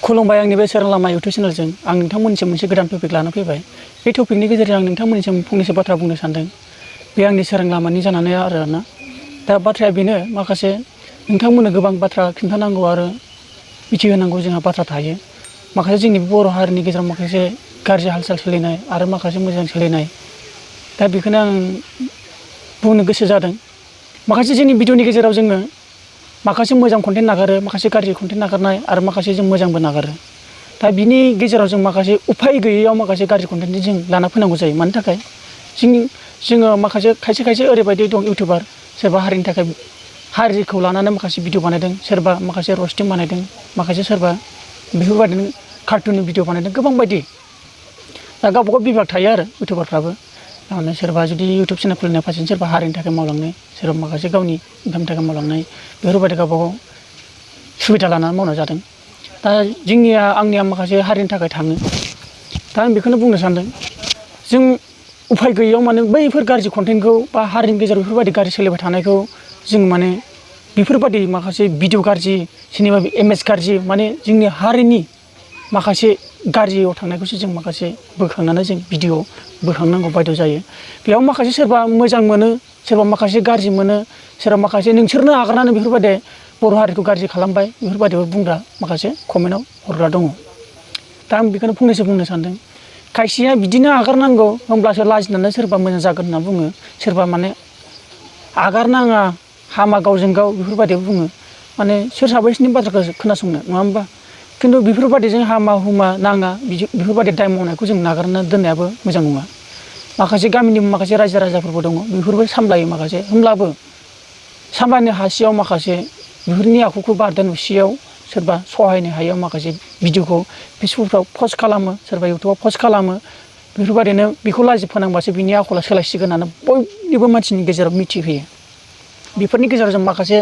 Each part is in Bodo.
खुलुमबाय आंनि बे सोरां लामा इउटुब चेनेलजों आं नोंथांमोननिसिम मोनसे गोदान टपिक लाना फैबाय। बे टपिकनि गेजेरजों आं नोंथांमोननिसिम फंनैसो बाथ्रा बुंनो सानदों। बे आंनि सोरां लामानि जानानै आरोना। दा बाथ्राया बेनो, माखासे नोंथांमोननो गोबां बाथ्रा खिन्थानांगौ आरो मिथिहोनांगौ जोंहा बाथ्रा थायो। माखासे जोंनि बर' हारिनि गेजेराव माखासे गाज्रि हाल-साल सोलिनाय आरो माखासे मोजां सोलिनाय। दा बेखौनो आं बुंनो गोसो जादों। माखासे जोंनि भिडिअनि गेजेराव जोङो माखासे मोजां कन्टेन्ट नागारो, माखासे गाज्रि कन्टेन्ट नागारनाय आरो माखासे जों मोजांबो नागारो। दा बिनि गेजेराव जों माखासे उफाय गैयैयाव माखासे गाज्रि कन्टेन्ट जों लाना फैनांगौ जायो। मानि थाखाय जोङो माखासे खायसे ओरैबायदि दं इउटुबार, सोरबा हारिनि थाखाय हारिखौ लानानै माखासे भिडिअ बानायदों, सोरबा माखासे रस्टिं बानायदों, माखासे सोरबा बेफोरबायदिनो कार्टुननि भिडिअ बानायदों, गोबां बायदि। दा गावबागाव बिभाग थायो आरो इउटुबारफ्राबो। माने सोरबा जुदि इउटुब चेनेल खुलिनाय फारसेनो सोरबा हारिनि थाखाय मावलांनाय, सोरबा माखासे गावनि इनकामनि थाखाय मावलांनाय, बेफोरबायदि गावबागाव सुबिदा लानानै मावनाय जादों। दा आंनिया माखासे हारिनि थाखाय थाङो। दा आं बेखौनो बुंनो सानदों, जों उफाय गैयैयाव माने बैफोर गाज्रि कन्टेन्टखौ बा हारिनि गेजेराव बेफोरबायदि गाज्रि सोलिबाय थानायखौ जों माने बेफोरबायदि माखासे भिडिअ गाज्रि, सोरनिबा इमेज गाज्रि, माने जोंनि हारिनि माखासे गाज्रियाव थांनायखौसो जों माखासे बोखांनानै जों भिडिअ बोखांनांगौ बायद' जायो। बेयाव माखासे सोरबा मोजां मोनो, सोरबा माखासे गाज्रि मोनो, सोरबा माखासे नोंसोरनो आगारनानै बेफोरबायदि बर' हारिखौ गाज्रि खालामबाय, बेफोरबायदिबो बुंग्रा माखासे कमेन्टआव हरग्रा दङ। दा आं बेखौनो फंनैसो बुंनो सानदों। खायसेया बिदिनो आगारनांगौ, होमब्लासो लाजिनानै सोरबा मोजां जागोन होनना बुङो, सोरबा माने आगारनाङा, हामा गावजों गाव बेफोरबायदिबो बुङो। माने सोर साबैसोनि बाथ्राखौ खोनासंनो, नङा होमबा? खिन्थु बेफोरबायदिजों हामा हुमा नाङा, बेफोरबायदि दाय मावनायखौ जों नागारना दोननायाबो मोजां नङा। माखासे गामिनि माखासे रायजो राजाफोरबो दङ, बेफोरबो सामलायो माखासे। होमब्लाबो सामलायनो हासेयाव माखासे बेफोरनि आखुखौ बारदा नुसेयाव सोरबा सहायनो हायैयाव माखासे भिडिअखौ फेसबुकफ्राव पस्ट खालामो, सोरबा इउटुबाव पस्ट खालामो। बेफोरबायदिनो बेखौ लाजि फोनांबासो बिनि आखला सोलायसिगोन होननानै बयनिबो मानसिनि गेजेराव मिथिहोयो। बेफोरनि गेजेराव जों माखासे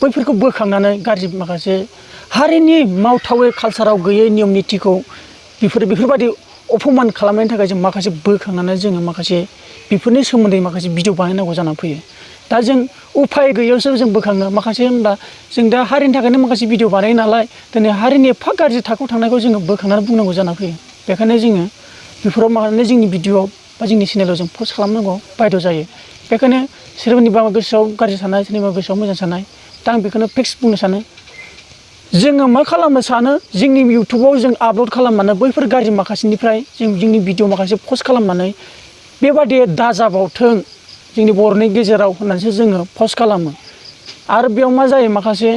बैफोरखौ बोखांनानै गाज्रि माखासे हारिनि मावथावै कालसाराव गैयै नियम नितिखौ बेफोरबायदि अपमान खालामनायनि थाखाय जों माखासे बोखांनानै जोङो माखासे बेफोरनि सोमोन्दै माखासे भिडिअ बानायनांगौ जानानै फैयो। दा जों उफाय गैयैयावसो जों बोखाङो। माखासे होनबा जों दा हारिनि थाखायनो माखासे भिडिअ बानायो नालाय, दिनै हारिनि एफा गाज्रि थाखोआव थांनायखौ जोङो बोखांनानै बुंनांगौ जानानै फैयो। बेखायनो जोङो बेफोराव माने जोंनि भिडिअ बा जोंनि चेनेलाव जों पस्ट खालामनांगौ बायद' जायो। बेखायनो सोरनिबा गोसोआव गाज्रि साननाय, सोरनिबा गोसोआव मोजां साननाय। दा आं बेखौनो फिक्स बुंनो सानो, जोङो मा खालामनो सानो, जोंनि इउटुबाव जों आपल'ड खालामनानै बैफोर गाज्रि माखासेनिफ्राय जोंनि भिडिअ माखासे पस्ट खालामनानै बेबादि दाजाबावथों जोंनि बर'नि गेजेराव होननानैसो जोङो पस्ट खालामो। आरो बेयाव मा जायो, माखासे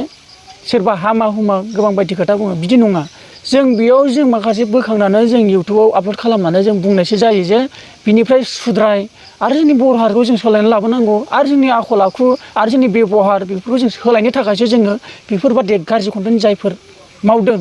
सोरबा हामा हुमा गोबां बायदि खोथा बुङो, बिदि नङा। जों माखासे बोखांनानै जों इउटुबाव आपल'ड खालामनानै जों बुंनायसो जायो जे बिनिफ्राय सुद्राय, आरो जोंनि बर' हारिखौ जों सोलायनानै लाबोनांगौ, आरो जोंनि आखल आखु आरो जोंनि बेब'हार बेफोरखौ जों सोलायनो थाखायसो जोङो बेफोरबायदि गाज्रि कन्टेन्ट जायफोर मावदों,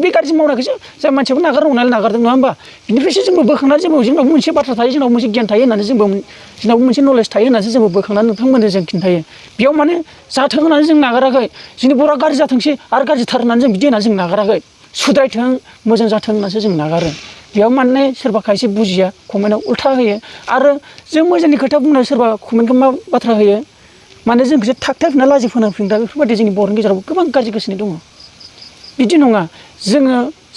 बे गाज्रि मावनायखौसो जाय मानसियाबो नागारनांगौ नालाय नागारदों, नङा होमबा? बिनिफ्रायसो जोंबो बोखांनानै जोंनाव मोनसे बाथ्रा थायो, जोंनाव मोनसे गियान थायो होननानै जोंनावबो मोनसे नलेज थायो होननानैसो जोंबो बोखांनानै नोंथांमोननो जों खिन्थायो। बेयाव माने जाथों होननानै जों नागाराखै, जोंनि बर'आ गाज्रि जाथोंसै आरो गाज्रिथार होननानै जों बिदि होननानै जों नागाराखै। सुद्रायथों, मोजां जाथों होननानैसो जों नागारो। बेयाव माने सोरबा खायसे बुजिया, कमेन्टआव उल्था होयो। आरो जों मोजांनि खोथा बुंनाय सोरबा कमेन्टखौ मा बाथ्रा होयो, माने जोंखौसो थाग होनना लाजि फोनांफिनग्रा, बेफोरबायदि जोंनि बर'नि गेजेराव गोबां गाज्रि गोसोनि दङ। बिदि नङा।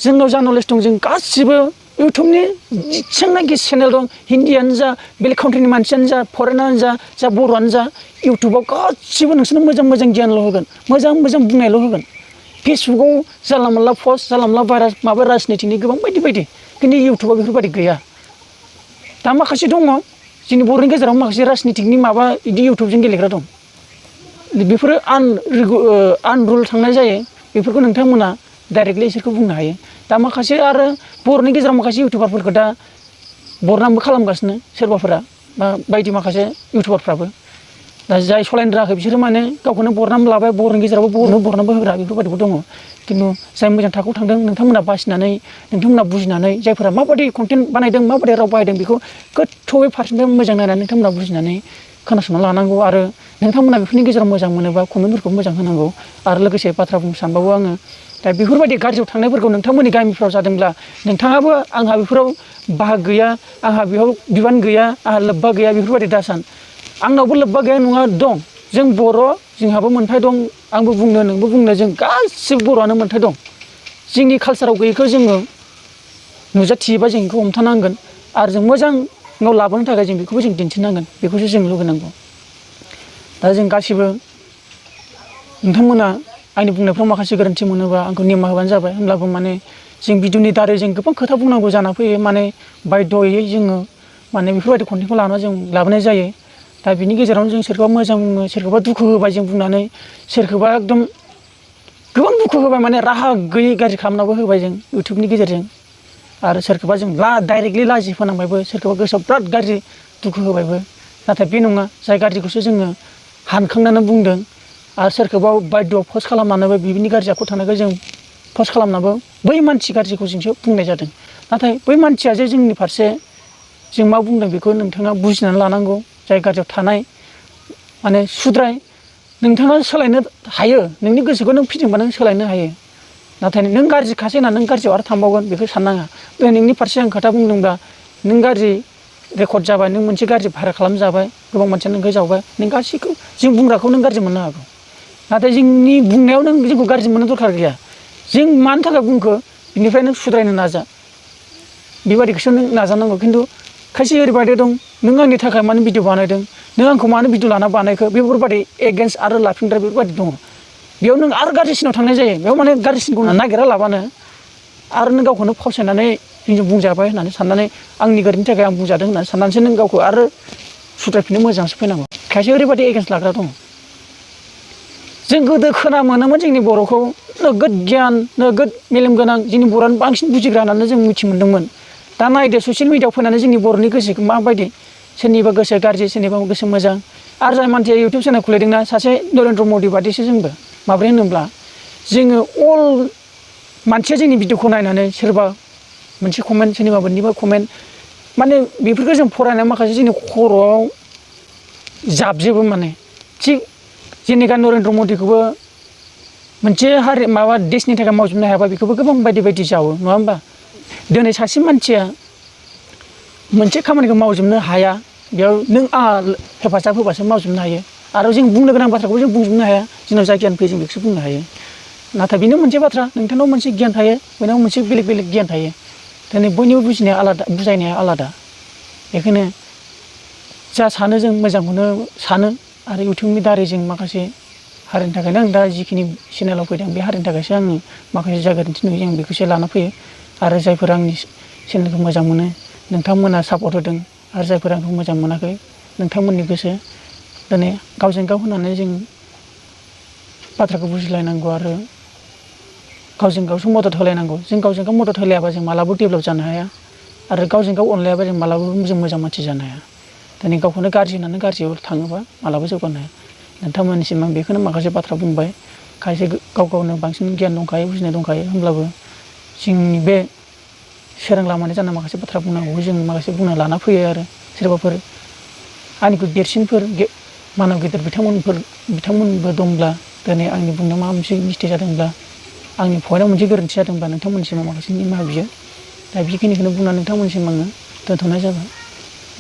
जोंनाव जा नलेज दं, जों गासिबो इउटुबनि जेसेबांनाखि चेनेल दं, हिन्दीयानो जा, बेलेग कान्ट्रिनि मानसियानो जा, फरेनानो जा बर'आनो जा, इउटुबाव गासिबो नोंसोरनो मोजां गियानल' होगोन, मोजां बुंनायल' होगोन। फेसबुकाव जानला मोनला पस्ट, जानला मोनला भाइरास, माबा राजनितिनि गोबां बायदि। खिन्थु इउटुबाव बेफोरबायदि गैया। दा माखासे दङ, जोंनि बर'नि गेजेराव माखासे राजनितिकनि माबा बिदि इउटुबजों गेलेग्रा दं। बेफोरो आनरुल थांनाय जायो। बेफोरखौ नोंथांमोना डाइरेक्टलि इसोरखौ बुंनो हायो। दा माखासे आरो बर'नि गेजेराव माखासे इउटुबारफोरखौ दा बरनामबो खालामगासिनो सोरबाफोरा, बा बायदि माखासे इउटुबारफ्राबो। दा जाय सलायनो रोङाखै बिसोरो माने गावखौनो बरनाम लाबाय, बर'नि गेजेरावबो बरनामबो होग्रा बेफोरबायदिबो दङ। खिन्थु जाय मोजां थाखोआव थांदों, नोंथांमोना बासिनानै, नोंथांमोना बुजिनानै, जायफोरा माबायदि कन्टेन्ट बानायदों, माबायदि राव बाहायदों, बेखौ गोथौयै फारसेनिफ्राय मोजां नायनानै नोंथांमोना बुजिनानै खोनासंना लानांगौ। आरो नोंथांमोना बेफोरनि गेजेराव मोजां मोनोबा कमेन्टफोरखौ मोजां होनांगौ। आरो लोगोसे बाथ्रा बुंनो सानबावो आङो, दा बेफोरबायदि गाज्रियाव थांनायफोरखौ नोंथांमोननि गामिफ्राव जादोंब्ला, नोंथाङाबो आंहा बेफोराव बाहागो गैया, आंहा बेयाव बिबान गैया, आंहा लोब्बा गैया, बेफोरबायदि दासान। आंनावबो लोब्बा गैया नङा, दं। जों बर', जोंहाबो मोन्थाय दं। आंबो बुंनो, नोंबो बुंनो, जों गासिबो बर'आनो मोन्थाय दं। जोंनि कालसाराव गैयैखौ जोङो नुजाथियोबा जों बेखौ हमथानांगोन आरो जों मोजाङाव लाबोनो थाखाय जों बेखौबो जों दिन्थिनांगोन बेखौसो जों लुबैनांगौ। दा जों गासिबो नोंथांमोना आंनि बुंनायफ्राव माखासे गोरोन्थि मोनोबा आंखौ निमाहा होबानो जाबाय। होमब्लाबो माने जों भिडिअनि दारै जों गोबां खोथा बुंनांगौ जाना फैयो माने बायद'यै जोङो माने बेफोरबायदि कन्टेन्टखौ लानानै जों लाबोनाय जायो। दा बिनि गेजेरावनो जों सोरखौबा मोजां बुङो सोरखौबा दुखु होबाय जों बुंनानै सोरखौबा एकदम गोबां दुखु होबाय माने राहा गैयै गाज्रि खालामनाबो होबाय जों इउटुबनि गेजेरजों आरो सोरखौबा जों डाइरेक्टलि लाजि फोनांबायबो सोरखौबा गोसोआव बिराद गाज्रि दुखु होबायबो। नाथाय बे नङा जाय गाज्रिखौसो जोङो हानखांनानै बुंदों आरो सोरखौबा बायद'आव पस्ट खालामनानैबो बिनि गाज्रि आखु थानायखौ जों पस्ट खालामनाबो बै मानसि गाज्रिखौ जोंसो बुंनाय जादों। नाथाय बै मानसिया जे जोंनि फारसे जों मा बुंदों बेखौ नोंथाङा बुजिनानै लानांगौ। जाय गाज्रियाव थानाय माने सुद्राय नोंथाङा सोलायनो हायो नोंनि गोसोखौ नों फिदिंबा नों सोलायनो हायो। नाथाय नों गाज्रिखासै होनना नों गाज्रियाव आरो थांबावगोन बेखौ साननाङा। नोंनि फारसे आं खोथा बुंदोंब्ला नों गाज्रि रेकर्ड जाबाय नों मोनसे गाज्रि भाइरेल खालामजाबाय गोबां मानसिया नोंखौ जावबाय नों गासैखौ जों बुंग्राखौ नों गाज्रि मोननो हागौ। नाथाय जोंनि बुंनायाव नों जोंखौ गाज्रि मोननो दरखार गैया। जों मानि थाखाय बुंखो बिनिफ्राय नों सुद्रायनो नाजा बेबायदिखौसो नों नाजानांगौ। खिन्थु खायसे ओरैबायदि दं नों आंनि थाखाय मानो भिडिअ बानायदों नों आंखौ मानो भिडिअ लाना बानायखो बेफोरबायदि एगेन्स्ट आरो लाफिनग्रा बेफोरबायदि दङ। बेयाव नों आरो गाज्रिसिनाव थांनाय जायो। बेयाव माने गाज्रिसिनखौ नागिरा लाबानो आरो नों गावखौनो फावसायनानै जोंजों बुंजाबाय होननानै साननानै आंनि गोरोन्थिनि थाखाय आं बुंजादों होननानै साननानैसो नों गावखौ आरो सुद्रायफिननो मोजांसो फैनांगौ। खायसे ओरैबायदि एगेन्स्ट लाग्रा दङ। जों गोदो खोना मोनोमोन जोंनि बर'खौ नोगोद गियान नोगोद मेलेम गोनां जोंनि बर'आनो बांसिन बुजिग्रा होननानै जों मिथि मोन्दोंमोन। दा नायदो ससियेल मिडियाआव फैनानै जोंनि बर'नि गोसोखौ माबायदि सोरनिबा गोसो गाज्रि सोरनिबा गोसो मोजां। आरो जाय मानसिया इउटुब चेनेल खुलिदोंना सासे नरेन्द्र मदि बादिसो जोंबो माब्रै होनोब्ला जोङो अल मानसिया जोंनि भिडिअखौ नायनानै सोरबा मोनसे कमेन्ट सोरनिबा मोननैबा कमेन्ट माने बेफोरखौ जों फरायनाय माखासे जोंनि खर'आव जाबजोबो माने थिग जेनेका नरेन्द्र मदिखौबो मोनसे हारि माबा देशनि थाखाय मावजोबनो हायाबा बेखौबो गोबां बायदि बायदि जावो नङा होमबा। दिनै सासे मानसिया मोनसे खामानिखौ मावजोबनो हाया बेयाव नों आंहा हेफाजाब होबासो मावजोबनो हायो। आरो जों बुंनो गोनां बाथ्राखौ जों बुंजोबनो हाया जोंनाव जा गियान फैयो जों बेखौसो बुंनो हायो। नाथाय बेनो मोनसे बाथ्रा नोंथांनाव मोनसे गियान थायो बयनाव मोनसे बेलेग बेलेग गियान थायो। दिनै बयनिबो बुजिनाया आलादा बुजायनाया आलादा। बेखायनो जा सानो जों मोजांखौनो सानो आरो इउटुबनि दारै जों माखासे हारिनि थाखायनो आं दा जिखिनि चेनेलाव फैदों बे हारिनि थाखायसो आङो माखासे जा गोरोन्थि नुयो जों बेखौसो लाना फैयो। आरो जायफोर आंनि चेनेलखौ मोजां मोनो नोंथांमोना सापर्ट होदों आरो जायफोर आंखौ मोजां मोनाखै नोंथांमोननि गोसो। दिनै गावजों गाव होननानै जों बाथ्राखौ बुजिलायनांगौ आरो गावजों गावसो मदद होलायनांगौ। जों गावजों गाव मदद होलायाबा जों मालाबाबो डेभेलप जानो हाया आरो गावजों गाव अनलायाबा जों मालाबाबो जों मोजां मानसि जानो हाया। दिनै गावखौनो गाज्रि होननानै गाज्रियाव थाङोबा मालाबा जौगानो हाया। नोंथांमोननिसिम आं बेखौनो माखासे बाथ्रा बुंबाय। खायसे गाव गावनो बांसिन गियान दंखायो बुजिनाय दंखायो होमब्लाबो जोंनि बे सोरां लामानि जाना माखासे बाथ्रा बुंनांगौखौ जों माखासे बुंना लाना फैयो। आरो सोरबाफोर आंनिख्रुइ देरसिनफोर मानब गेदेर बिथांमोनबो दंब्ला दिनै आंनि बुंनायाव माबा मोनसे मिस्टेक जादोंब्ला आंनि पइन्टआव मोनसे गोरोन्थि जादोंब्ला नोंथांमोननिसिम माखासे निमाहा बियो। दा बेखिनिखौनो बुंनानै नोंथांमोननिसिम आङो दोनथ'नाय जाबाय।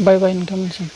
बाय बाय नोंथांमोननिसिम।